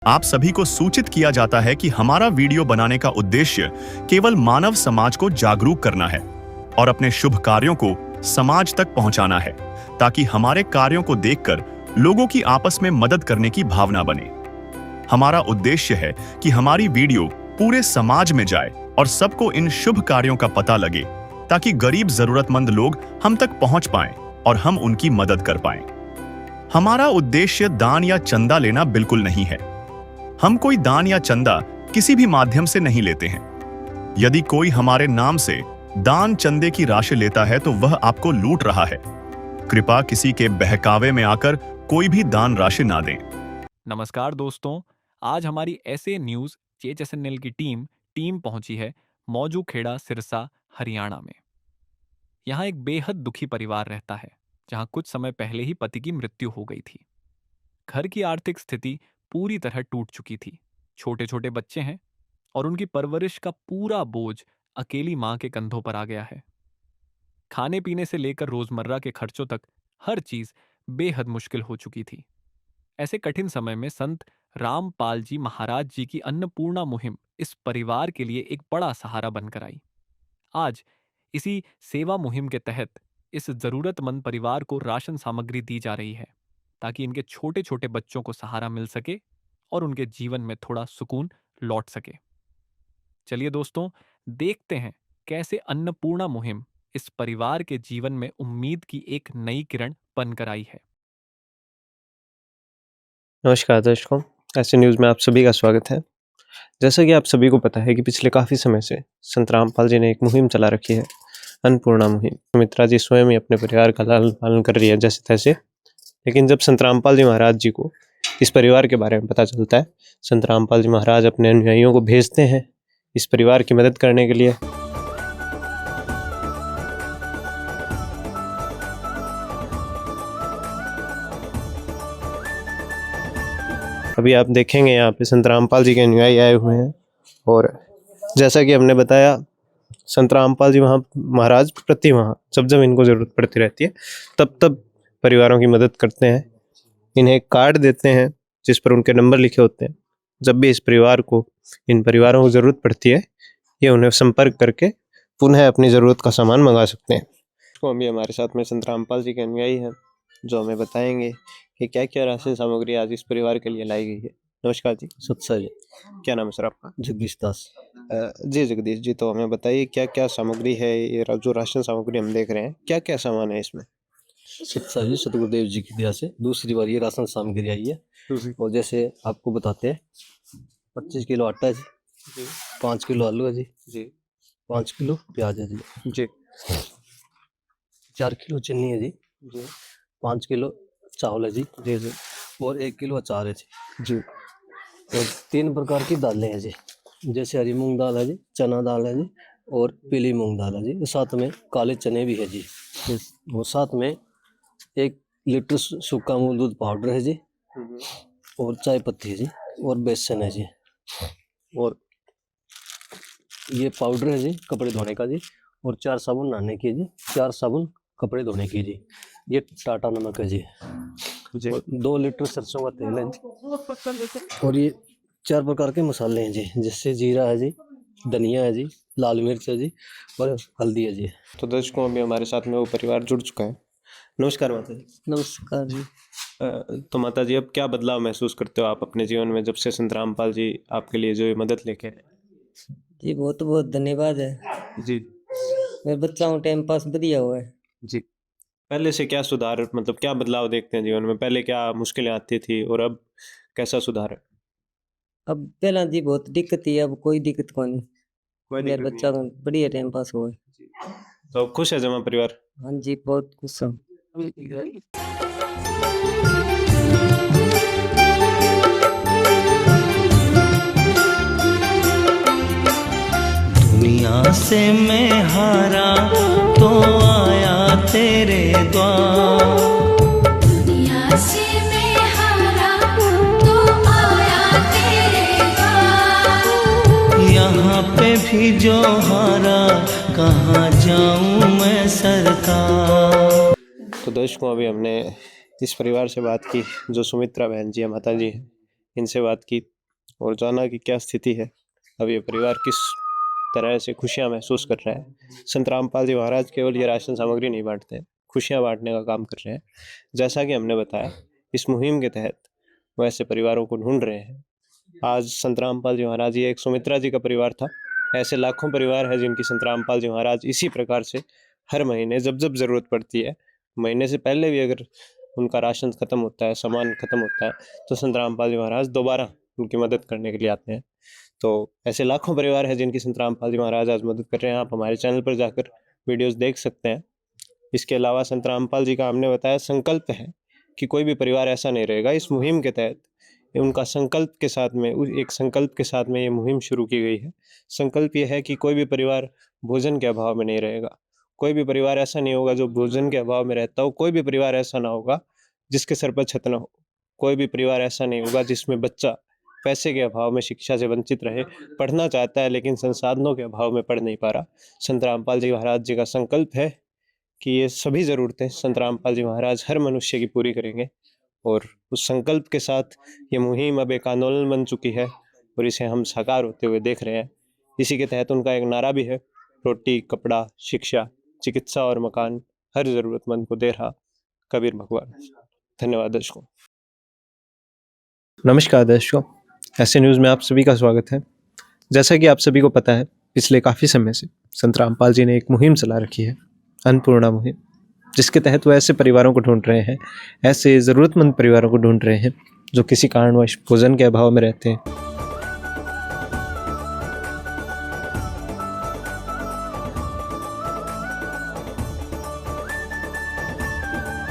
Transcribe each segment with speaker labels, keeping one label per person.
Speaker 1: आप सभी को सूचित किया जाता है कि हमारा वीडियो बनाने का उद्देश्य केवल मानव समाज को जागरूक करना है और अपने शुभ कार्यों को समाज तक पहुंचाना है, ताकि हमारे कार्यों को देखकर लोगों की आपस में मदद करने की भावना बने। हमारा उद्देश्य है कि हमारी वीडियो पूरे समाज में जाए और सबको इन शुभ कार्यों का पता लगे, ताकि गरीब जरूरतमंद लोग हम तक पहुंच पाएं और हम उनकी मदद कर पाएं। हमारा उद्देश्य दान या चंदा लेना बिल्कुल नहीं है। हम कोई दान या चंदा किसी भी माध्यम से नहीं लेते हैं। यदि कोई हमारे नाम से दान चंदे की राशि लेता है तो वह आपको लूट रहा है। कृपया किसी के बहकावे में आकर कोई भी दान राशि ना दें।
Speaker 2: नमस्कार दोस्तों, आज हमारी ऐसे न्यूज़ चैनल की टीम पहुंची है मौजू खेड़ा सिरसा हरियाणा में। यहाँ एक बेहद दुखी परिवार रहता है, जहाँ कुछ समय पहले ही पति की मृत्यु हो गई थी। घर की आर्थिक स्थिति पूरी तरह टूट चुकी थी। छोटे छोटे बच्चे हैं और उनकी परवरिश का पूरा बोझ अकेली माँ के कंधों पर आ गया है। खाने पीने से लेकर रोजमर्रा के खर्चों तक हर चीज बेहद मुश्किल हो चुकी थी। ऐसे कठिन समय में संत रामपाल जी महाराज जी की अन्नपूर्णा मुहिम इस परिवार के लिए एक बड़ा सहारा बनकर आई। आज इसी सेवा मुहिम के तहत इस जरूरतमंद परिवार को राशन सामग्री दी जा रही है, ताकि इनके छोटे छोटे बच्चों को सहारा मिल सके और उनके जीवन में थोड़ा सुकून लौट सके। चलिए दोस्तों, देखते हैं कैसे अन्नपूर्णा मुहिम इस परिवार के जीवन में उम्मीद की एक नई किरण बनकर आई है।
Speaker 3: नमस्कार दर्शकों, ऐसे न्यूज़ में आप सभी का स्वागत है। जैसा कि आप सभी को पता है कि पिछले काफ़ी समय से संत रामपाल जी ने एक मुहिम चला रखी है, अन्नपूर्णा मुहिम। सुमित्रा जी स्वयं ही अपने परिवार का लालन पालन कर रही है जैसे तैसे। लेकिन जब संत रामपाल जी महाराज जी को इस परिवार के बारे में पता चलता है, संत रामपाल जी महाराज अपने अनुयायियों को भेजते हैं इस परिवार की मदद करने के लिए। अभी आप देखेंगे यहाँ पे संत रामपाल जी के अनुयायी आए हुए हैं, और जैसा कि हमने बताया, संत रामपाल जी महाराज प्रति माह जब जब इनको ज़रूरत पड़ती रहती है तब तब परिवारों की मदद करते हैं। इन्हें कार्ड देते हैं जिस पर उनके नंबर लिखे होते हैं। जब भी इन परिवारों को ज़रूरत पड़ती है, ये उन्हें संपर्क करके पुनः अपनी ज़रूरत का सामान मंगा सकते हैं। तो अभी हमारे साथ में संत रामपाल जी के अनुयायी हैं, जो हमें बताएंगे कि क्या क्या राशन सामग्री आज इस परिवार के लिए लाई गई है। नमस्कार जी।
Speaker 4: सत्सा जी।
Speaker 3: क्या नाम है सर आपका?
Speaker 4: जगदीश दास।
Speaker 3: जी जगदीश जी, तो हमें बताइए क्या क्या सामग्री है, ये जो राशन सामग्री हम देख रहे हैं, क्या क्या सामान है इसमें?
Speaker 4: सत्सा जी, सतगुरुदेव जी की दया से दूसरी बार ये राशन सामग्री आई है। और जैसे आपको बताते हैं, 25 किलो आटा है जी, 5 किलो आलू है जी, 5 किलो प्याज है जी, 4 किलो चीनी है जी, 5 किलो चावल है जी, और 1 किलो अचार है जी, और 3 प्रकार की दालें हैं जी, जैसे हरी मूंग दाल है जी, चना दाल है जी, और पीली मूंग दाल है जी, साथ में काले चने भी है जी, और साथ में 1 लीटर सूखा अमूल दूध पाउडर है जी, और चाय पत्ती है जी, और बेसन है जी, और ये पाउडर है जी कपड़े धोने का जी, और 4 साबुन नहाने की जी, 4 साबुन कपड़े धोने की जी, ये टाटा नमक है जी, 2 लीटर सरसों का तेल है जी, और ये 4 प्रकार के मसाले हैं जी, जैसे जीरा है जी, धनिया है जी, लाल मिर्च है जी, और हल्दी है जी।
Speaker 3: तो दर्शकों, अभी हमारे साथ में वो परिवार जुड़ चुका है। नमस्कार माता जी।
Speaker 4: नमस्कार जी।
Speaker 3: तो माता जी, अब क्या बदलाव महसूस करते हो आप अपने जीवन में, जब से संत रामपाल जी आपके लिए जो ये मदद लेके आए?
Speaker 5: जी बहुत बहुत धन्यवाद है
Speaker 3: जी।
Speaker 5: मेरे बच्चा को टाइम पास बढ़िया हुआ है
Speaker 3: जी। पहले से क्या सुधार, मतलब क्या बदलाव देखते हैं जीवन में? पहले क्या मुश्किलें आती थी और अब कैसा सुधार है?
Speaker 5: अब पहला जी बहुत दिक्कत थी, अब कोई दिक्कत को नहीं।
Speaker 3: कोई
Speaker 5: मेरे
Speaker 3: दिक्कत
Speaker 5: बच्चा को बढ़िया टाइम पास हुआ है।
Speaker 3: नहीं। तो खुश है जमा परिवार?
Speaker 5: हाँ जी, बहुत खुश हूँ।
Speaker 6: दुनिया से मैं हारा तो आया तेरे द्वार,
Speaker 7: दुनिया से मैं हारा तो आया तेरे द्वार,
Speaker 6: यहाँ पे भी जो हारा कहाँ जाऊँ मैं सरकार।
Speaker 3: तो दर्शकों, अभी हमने इस परिवार से बात की, जो सुमित्रा बहन जी है, माता जी हैं, इनसे बात की। और जाना कि क्या स्थिति है, अब ये परिवार किस तरह से खुशियाँ महसूस कर रहा है। संत रामपाल जी महाराज केवल ये राशन सामग्री नहीं बांटते हैं, खुशियाँ बांटने का काम कर रहे हैं। जैसा कि हमने बताया, इस मुहिम के तहत वो ऐसे परिवारों को ढूंढ रहे हैं। आज संत रामपाल जी महाराज, ये एक सुमित्रा जी का परिवार था, ऐसे लाखों परिवार है जिनकी संत रामपाल जी महाराज इसी प्रकार से हर महीने जब जब ज़रूरत पड़ती है, महीने से पहले भी अगर उनका राशन खत्म होता है, सामान खत्म होता है, तो संत रामपाल जी महाराज दोबारा उनकी मदद करने के लिए आते हैं। तो ऐसे लाखों परिवार हैं जिनकी संत रामपाल जी महाराज आज मदद कर रहे हैं। आप हमारे चैनल पर जाकर वीडियोस देख सकते हैं। इसके अलावा संत रामपाल जी का हमने बताया संकल्प है कि कोई भी परिवार ऐसा नहीं रहेगा। इस मुहिम के तहत उनका संकल्प के साथ में, एक संकल्प के साथ में ये मुहिम शुरू की गई है। संकल्प ये है कि कोई भी परिवार भोजन के अभाव में नहीं रहेगा, कोई भी परिवार ऐसा नहीं होगा जो भोजन के अभाव में रहता हो, कोई भी परिवार ऐसा ना होगा जिसके सर पर छत ना हो, कोई भी परिवार ऐसा नहीं होगा जिसमें बच्चा पैसे के अभाव में शिक्षा से वंचित रहे, पढ़ना चाहता है लेकिन संसाधनों के अभाव में पढ़ नहीं पा रहा। संत रामपाल जी महाराज जी का संकल्प है कि ये सभी ज़रूरतें संत रामपाल जी महाराज हर मनुष्य की पूरी करेंगे, और उस संकल्प के साथ ये मुहिम अब एक आंदोलन बन चुकी है और इसे हम साकार होते हुए देख रहे हैं। इसी के तहत उनका एक नारा भी है, रोटी, कपड़ा, शिक्षा, चिकित्सा और मकान हर ज़रूरतमंद को दे रहा कबीर भगवान। धन्यवाद दर्शकों। नमस्कार दर्शकों, ऐसे न्यूज़ में आप सभी का स्वागत है। जैसा कि आप सभी को पता है, पिछले काफ़ी समय से संत रामपाल जी ने एक मुहिम चला रखी है, अन्नपूर्णा मुहिम, जिसके तहत वो ऐसे परिवारों को ढूंढ रहे हैं, ऐसे ज़रूरतमंद परिवारों को ढूंढ रहे हैं जो किसी कारणवश भोजन के अभाव में रहते हैं।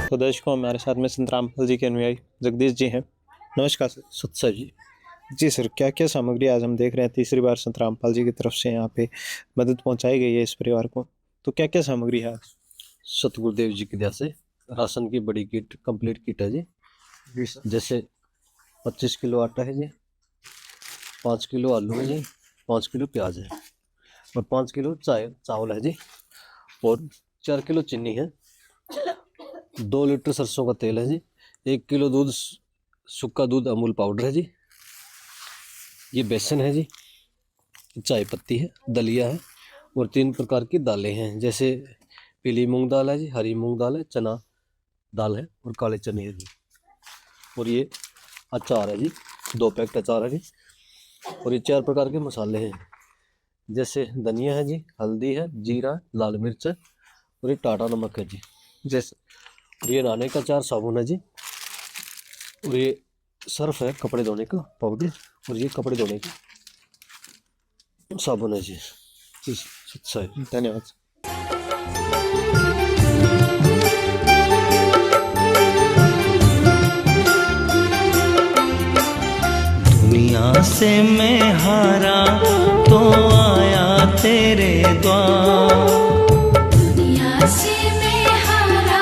Speaker 3: तो दर्शकों, हमारे साथ में संत रामपाल जी के अनुयायी जगदीश जी हैं। नमस्कार सर।
Speaker 4: सत्सर जी।
Speaker 3: जी सर, क्या क्या सामग्री आज हम देख रहे हैं, तीसरी बार संत रामपाल जी की तरफ से यहाँ पे मदद पहुँचाई गई है इस परिवार को, तो क्या क्या सामग्री है आज?
Speaker 4: सतगुरुदेव जी की दया से राशन की बड़ी किट, कंप्लीट किट है जी। जैसे 25 किलो आटा है जी, 5 किलो आलू है जी, 5 किलो प्याज है, और 5 किलो चावल है जी, और 4 किलो चीनी है, 2 लीटर सरसों का तेल है जी, 1 किलो दूध, सूखा दूध अमूल पाउडर है जी, ये बेसन है जी, चाय पत्ती है, दलिया है, और 3 प्रकार की दालें हैं। जैसे पीली मूंग दाल है जी, हरी मूंग दाल है, चना दाल है, और काले चने हैं जी। और ये अचार है जी, 2 पैकेट अचार है जी, और ये 4 प्रकार के मसाले हैं। जैसे धनिया है जी, हल्दी है, जीरा है, लाल मिर्च है, और ये टाटा नमक है जी। जैसे और ये नहाने का 4 साबुन है जी, और ये सर्फ है कपड़े धोने का पाउडर, और ये कपड़े धोने का साबुन है जी। अच्छा है,
Speaker 3: धन्यवाद।
Speaker 6: दुनिया से मैं हारा तो आया तेरे द्वार,
Speaker 7: दुनिया से मैं हारा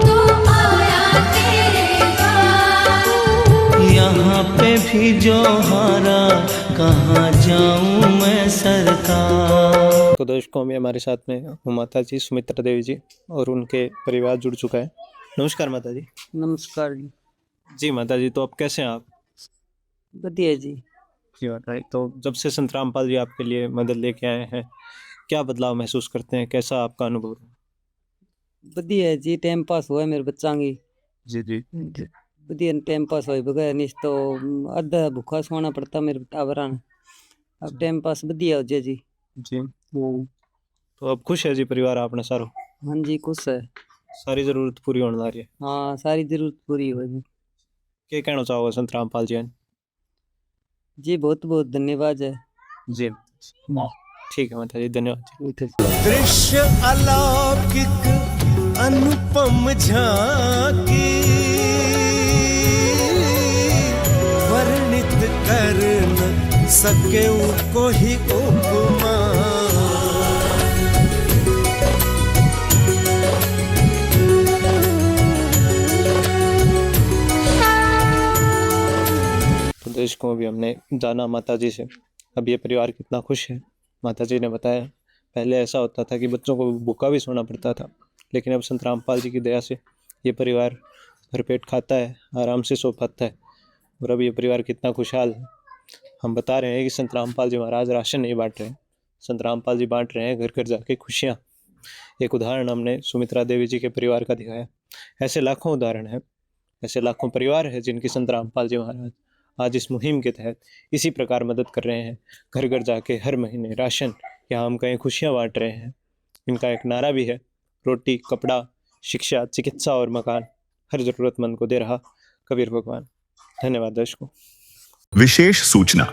Speaker 7: तो आया तेरे द्वार।
Speaker 6: यहाँ पे भी जो हारा कहाँ जाऊँ मैं सरकार।
Speaker 3: तो दर्शकों, में हमारे साथ में माता जी सुमित्रा देवी जी और उनके परिवार जुड़ चुका है। नमस्कार माता जी।
Speaker 5: नमस्कार जी।
Speaker 3: जी माता जी, तो अब कैसे हैं आप?
Speaker 5: बढ़िया जी।
Speaker 3: जी बताइए, तो जब से संत रामपाल जी आपके लिए मदद लेके आए हैं, क्या बदलाव महसूस करते हैं, कैसा आपका अनुभव है?
Speaker 5: बढ़िया जी, टाइम पास हुआ है मेरे बच्चा की।
Speaker 3: जी जी।
Speaker 5: बढ़िया टाइम पास हो बगैर नहीं तो अद्धा भूखा सोना पड़ता मेरे टाबरा ने। अब टाइम पास बढ़िया हो जाए जी।
Speaker 3: जी, तो अब खुश है जी परिवार आपने सारो?
Speaker 5: हाँ जी, खुश है।
Speaker 3: सारी जरूरत पूरी होने जा रही है।
Speaker 5: हाँ, सारी जरूरत पूरी हो जी।
Speaker 3: क्या कहना चाहोगे संत रामपाल जी?
Speaker 5: जी बहुत बहुत धन्यवाद है
Speaker 3: जी ठीक है माता जी, धन्यवाद जी।
Speaker 8: दृश्य अलौकिक अनुपम झांकी, वर्णित कर न सके कोई उपमा।
Speaker 3: तो दर्शकों, अभी हमने जाना माता जी से अब ये परिवार कितना खुश है। माता जी ने बताया पहले ऐसा होता था कि बच्चों को भूखा भी सोना पड़ता था, लेकिन अब संत रामपाल जी की दया से ये परिवार भरपेट खाता है, आराम से सो पाता है, और अब ये परिवार कितना खुशहाल है हम बता रहे हैं कि संत रामपाल जी महाराज राशन नहीं बांट रहे हैं, संत रामपाल जी बांट रहे हैं घर घर जाके खुशियाँ। एक उदाहरण हमने सुमित्रा देवी जी के परिवार का दिखाया। ऐसे लाखों उदाहरण हैं, ऐसे लाखों परिवार हैं जिनकी संत रामपाल जी महाराज आज इस मुहिम के तहत इसी प्रकार मदद कर रहे हैं। घर घर जाके हर महीने राशन या हम कहें खुशियाँ बांट रहे हैं। इनका एक नारा भी है, रोटी, कपड़ा, शिक्षा, चिकित्सा और मकान हर जरूरतमंद को दे रहा कबीर भगवान। धन्यवाद दर्शकों।
Speaker 1: विशेष सूचना,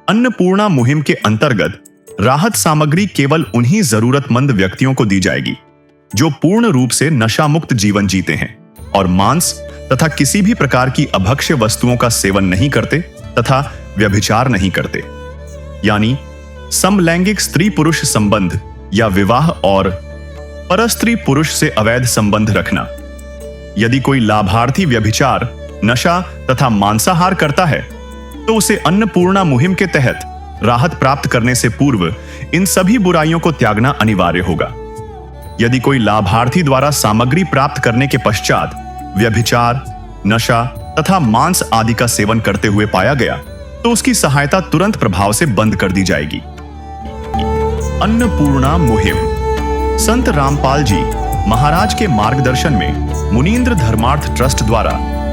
Speaker 1: अन्नपूर्णा मुहिम के अंतर्गत राहत सामग्री केवल उन्हीं जरूरतमंद व्यक्तियों को दी जाएगी जो पूर्ण रूप से नशा मुक्त जीवन जीते हैं और मांस तथा किसी भी प्रकार की अभक्ष्य वस्तुओं का सेवन नहीं करते तथा व्यभिचार नहीं करते, यानी समलैंगिक स्त्री पुरुष संबंध या विवाह और परस्त्री पुरुष से अवैध संबंध रखना। यदि कोई लाभार्थी व्यभिचार, नशा तथा मांसाहार करता है तो उसे अन्नपूर्णा मुहिम के तहत राहत प्राप्त करने से पूर्व इन सभी बुराइयों को त्यागना अनिवार्य होगा। यदि कोई लाभार्थी द्वारा सामग्री प्राप्त करने के पश्चात व्यभिचार, नशा तथा मांस आदि का सेवन करते हुए पाया गया तो उसकी सहायता तुरंत प्रभाव से बंद कर दी जाएगी। अन्नपूर्णा मुहिम संत रामपाल जी महाराज के मार्गदर्शन में मुनींद्र धर्मार्थ ट्रस्ट द्वारा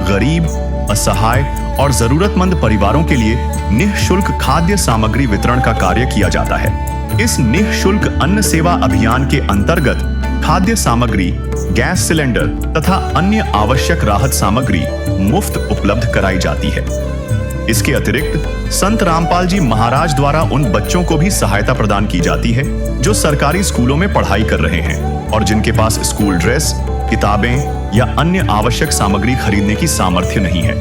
Speaker 1: गरीब, असहाय और जरूरतमंद परिवारों के लिए निःशुल्क खाद्य सामग्री वितरण का कार्य किया जाता है। इस निःशुल्क अन्न सेवा अभियान के अंतर्गत खाद्य सामग्री, गैस सिलेंडर तथा अन्य आवश्यक राहत सामग्री मुफ्त उपलब्ध कराई जाती है। इसके अतिरिक्त संत रामपाल जी महाराज द्वारा उन बच्चों को भी सहायता प्रदान की जाती है जो सरकारी स्कूलों में पढ़ाई कर रहे हैं और जिनके पास स्कूल ड्रेस, किताबें या अन्य आवश्यक सामग्री खरीदने की सामर्थ्य नहीं है।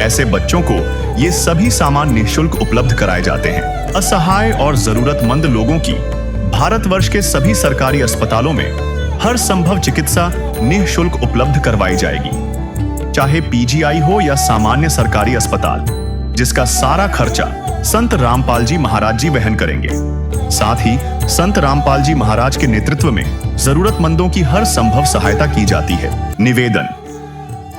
Speaker 1: ऐसे बच्चों को ये सभी सामान निःशुल्क उपलब्ध कराए जाते हैं। असहाय और जरूरतमंद लोगों की भारतवर्ष के सभी सरकारी अस्पतालों में हर संभव चिकित्सा निःशुल्क उपलब्ध करवाई जाएगी, चाहे पीजीआई हो या सामान्य सरकारी अस्पताल, जिसका सारा खर्चा संत रामपाल जी महाराज जी वहन करेंगे। साथ ही संत रामपाल जी महाराज के नेतृत्व में जरूरतमंदों की हर संभव सहायता की जाती है। निवेदन,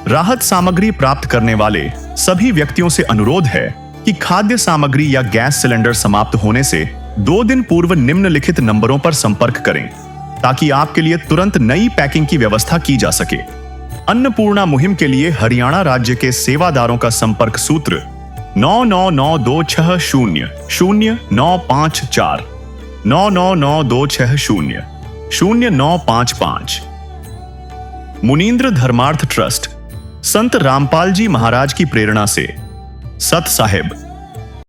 Speaker 1: राहत सामग्री प्राप्त करने वाले सभी व्यक्तियों से अनुरोध है कि खाद्य सामग्री या गैस सिलेंडर समाप्त होने से 2 दिन पूर्व निम्नलिखित नंबरों पर संपर्क करें ताकि आपके लिए तुरंत नई पैकिंग की व्यवस्था की जा सके। अन्नपूर्णा मुहिम के लिए हरियाणा राज्य के सेवादारों का संपर्क सूत्र 9992600954 9992600955। मुनींद्र धर्मार्थ ट्रस्ट संत रामपाल जी महाराज की प्रेरणा से सत साहिब